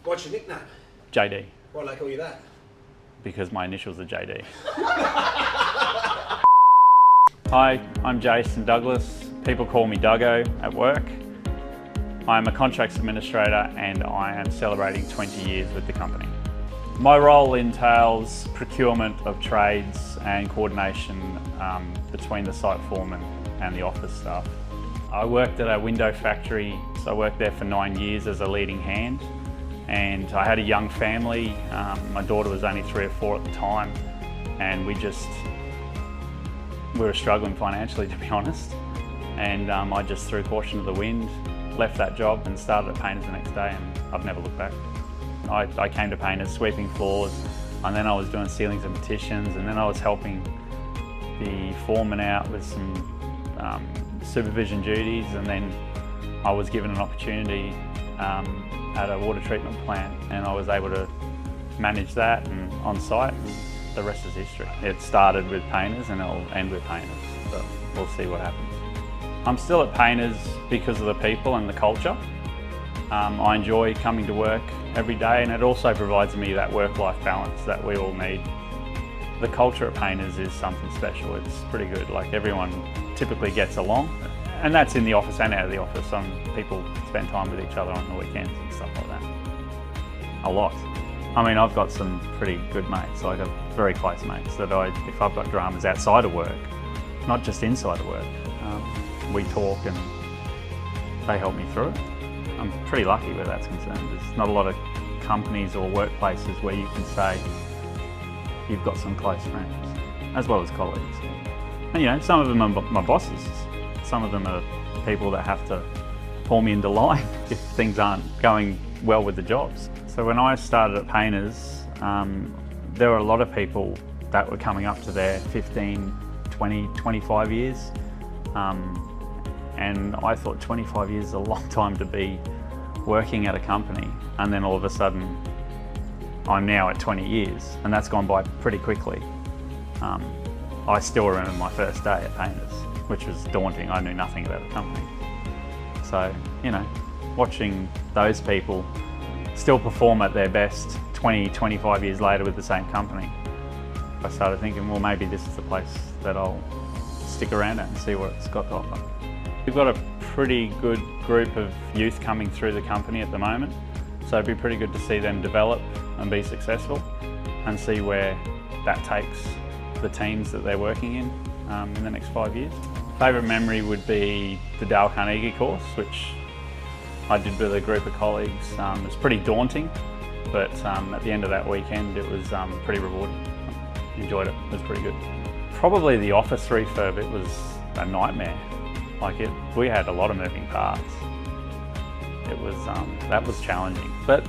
What's your nickname? JD, Why do they call you that? because my initials are JD. Hi, I'm Jason Douglas. People call me Duggo at work. I'm a contracts administrator and I am celebrating 20 years with the company. My role entails procurement of trades and coordination between the site foreman and the office staff. I worked at a window factory, so I worked there for 9 years as a leading hand, and I had a young family. My daughter was only 3 or 4 at the time, and we were struggling financially, to be honest, and I just threw caution to the wind, left that job and started at Painters the next day, and I've never looked back. I came to Painters sweeping floors, and then I was doing ceilings and partitions, and then I was helping the foreman out with some supervision duties, and then I was given an opportunity at a water treatment plant, and I was able to manage that and on site, and the rest is history. It started with Painters and it'll end with Painters, but we'll see what happens. I'm still at Painters because of the people and the culture. I enjoy coming to work every day, and it also provides me that work-life balance that we all need. The culture at Painters is something special. It's pretty good. Like, everyone typically gets along, and that's in the office and out of the office. People spend time with each other on the weekends and stuff like that. A lot. I mean, I've got some pretty good mates, like very close mates that if I've got dramas outside of work, not just inside of work, we talk and they help me through it. I'm pretty lucky where that's concerned. There's not a lot of companies or workplaces where you can say you've got some close friends, as well as colleagues. And you know, some of them are my bosses. Some of them are people that have to pull me into line if things aren't going well with the jobs. So when I started at Painters, there were a lot of people that were coming up to their 15, 20, 25 years. And I thought 25 years is a long time to be working at a company, and then all of a sudden I'm now at 20 years, and that's gone by pretty quickly. I still remember my first day at Painters, which was daunting. I knew nothing about the company. So, you know, watching those people still perform at their best 20, 25 years later with the same company, I started thinking, well, maybe this is the place that I'll stick around at and see what it's got to offer. We've got a pretty good group of youth coming through the company at the moment, so it'd be pretty good to see them develop and be successful and see where that takes the teams that they're working in the next 5 years. Favourite memory would be the Dale Carnegie course, which I did with a group of colleagues. It was pretty daunting, but at the end of that weekend it was pretty rewarding. Enjoyed it, it was pretty good. Probably the office refurb, it was a nightmare. We had a lot of moving parts. It was, that was challenging, but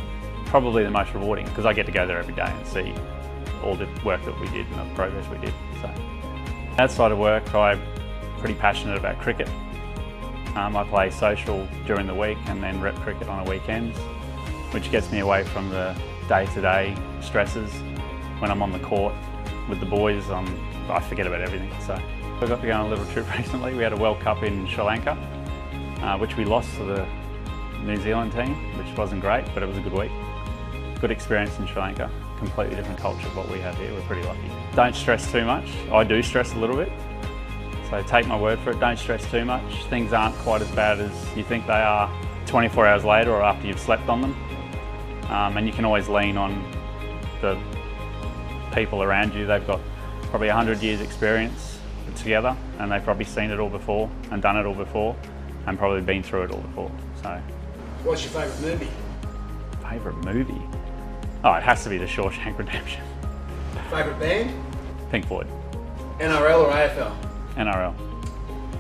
probably the most rewarding because I get to go there every day and see all the work that we did and the progress we did. So, outside of work, I'm pretty passionate about cricket. I play social during the week and then rep cricket on the weekends, which gets me away from the day-to-day stresses. When I'm on the court with the boys, I forget about everything. So I got to go on a little trip recently. We had a World Cup in Sri Lanka, which we lost to the New Zealand team, which wasn't great, but it was a good week. Good experience in Sri Lanka. Completely different culture of what we have here. We're pretty lucky. Don't stress too much. I do stress a little bit, so take my word for it. Don't stress too much. Things aren't quite as bad as you think they are 24 hours later or after you've slept on them. And you can always lean on the people around you. They've got probably 100 years experience together, and they've probably seen it all before and done it all before and probably been through it all before. So, What's your favourite movie? Favourite movie? Oh, it has to be The Shawshank Redemption. Favourite band? Pink Floyd. NRL or AFL? NRL.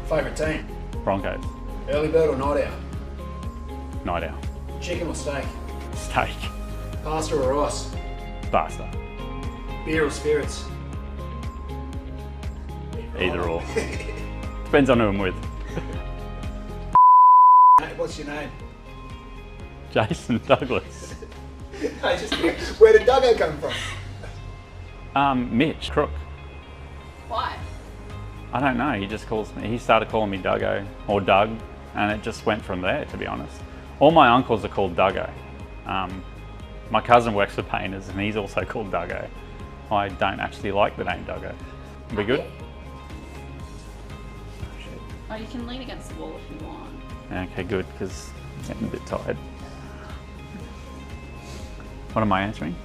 Favourite team? Broncos. Early bird or night owl? Night owl. Chicken or steak? Steak. Pasta or rice? Pasta. Beer or spirits? Either or. Depends on who I'm with. What's your name? Jason Douglas. Where did Duggo come from? Mitch Crook. Why? I don't know, he started calling me Duggo or Doug, and it just went from there, to be honest. All my uncles are called Duggo. My cousin works for Painters and he's also called Duggo. I don't actually like the name Duggo. We good? Oh, you can lean against the wall if you want. Okay, good, because I'm getting a bit tired. What am I answering?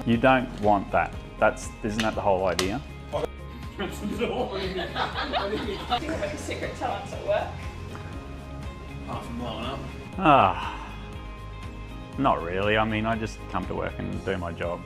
You don't want that. Isn't that the whole idea? I think we're making secret talents at work. Half a mile up. Ah, not really. I mean, I just come to work and do my job.